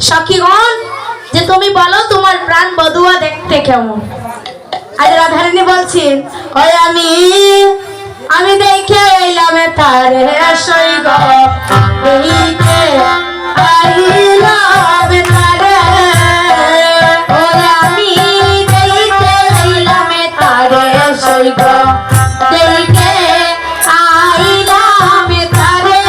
সখীগণ যে তুমি বলো তোমার প্রাণ বধুয়া দেখতে কেমন? আজ রাধারানী বলছেন ওই আমি দেখে এলাম তারে সৈগ দেখে আইলাম তারে ওই আমি দেখে এলাম তারে সৈগ দেখে আইলাম তারে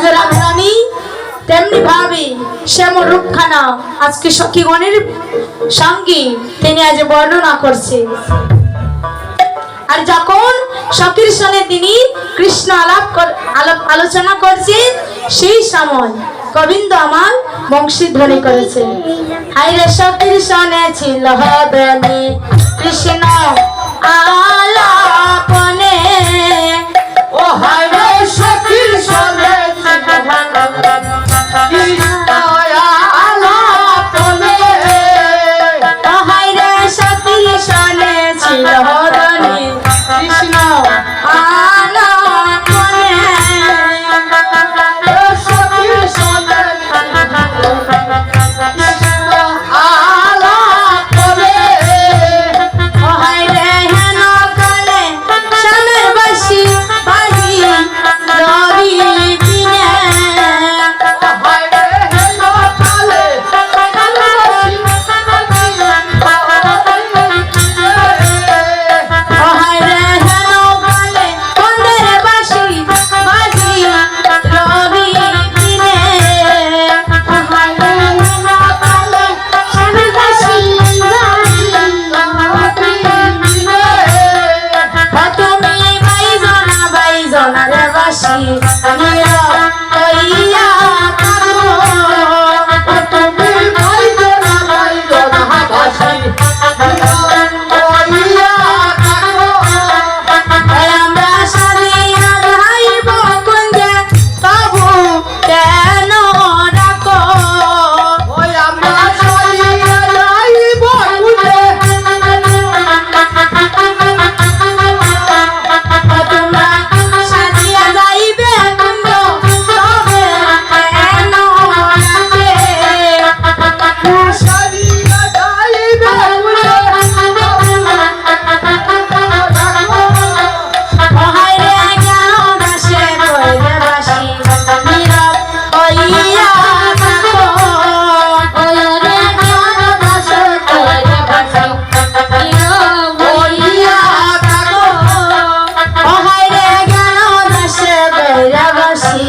আজ রাধারানী তেমনি ভাবে শ্যামল রূপখানা আজকে সখীগণের সঙ্গে তিনি আজ বর্ণনা করছে। আর যখন সখীর সনে তিনি কৃষ্ণ আলোচনা করছেন সেই সময় গোবিন্দ আমার বংশীধ্বনি করেছে। হাইরে সখীর সনে ছিল হদনে কৃষ্ণ আলাপনে, ও হায়রে সখীর সনে হাইরে সখীর সনে ছিল হদনে কৃষ্ণ আলাপনে, সখীর সনে হাইরে হেন কালে শ্যামের বাঁশি বাজি রবি দিনে, হায়রে হেলো কালে হাইরে হেন কালে বন্ধের বাঁশি বাজি রবি দিনে, হাইরে হেন কালে শ্যামের বাঁশি তুমি বাইজনার বাসি নীরব হইয়া থাকো, তুমি বাইজনা বাইজনা হাবাসি ওইয়া কাকো আমরা সাজিয়া যাইব কুঞ্জে তবু কেন ডাকো, ওই আমরা সারিয়া যাইব কুলে তোমরা সাজিয়া যাইবে কুঞ্জ তবে কেন ডাকে, সারিয়া যাইব কুলে হাইরে জ্ঞান দাসে কইরে বাসি নীরব হইয়া থাকো, ওরে জ্ঞান দাসে কইরে বাসি নীরব হইয়া থাকো, হাইরে জ্ঞান দাসে কইরে বাসি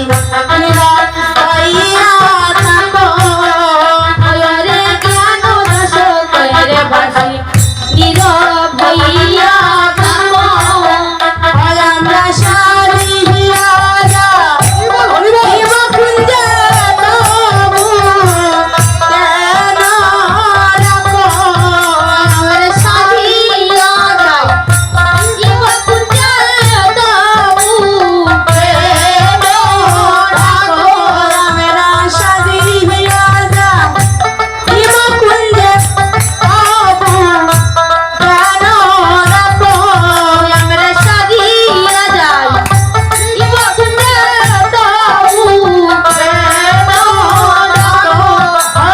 নীরব হইয়া থাকো, ওরে জ্ঞান দাসে কইরে বাসি নীরব হইয়া থাকো, আমরা সারিয়া যাব শিব কুঞ্জে তবু কেন রাখো, আমরা সারিয়া যাব শিব কুঞ্জে তবু কেন রাখো, আমরা সারিয়া যাব শিব কুঞ্জে তবু কেন রাখো, আমরা সাজিয়া যাই শিব কুঞ্জে তবু কেন রাখো,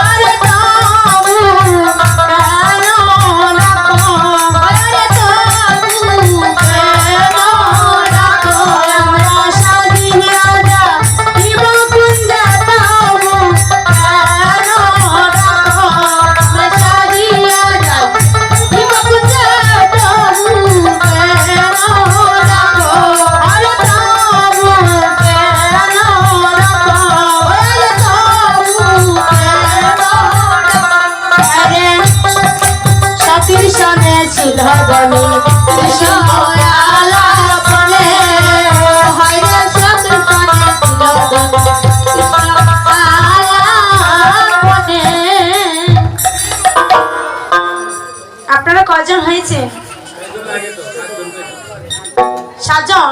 আরে তবু কেন রাখো, আরে তবু কেন রাখো, আমরা সাজিয়া যাই শিব কুঞ্জে তবু কেন রাখো, আমরা সাজিয়া যাই শিব কুঞ্জে তবু কেন রাখো, আরে তবু কেন রাখো, আরে তবু কেন রাখো, আরে সখীর সনে ছিল গনি কৃষ্ণ আলাপনে, হাইরে সখীর সনে ছিল গনি কৃষ্ণ আলাপনে। আপনারা কয়জন হয়েছে? 7 জন।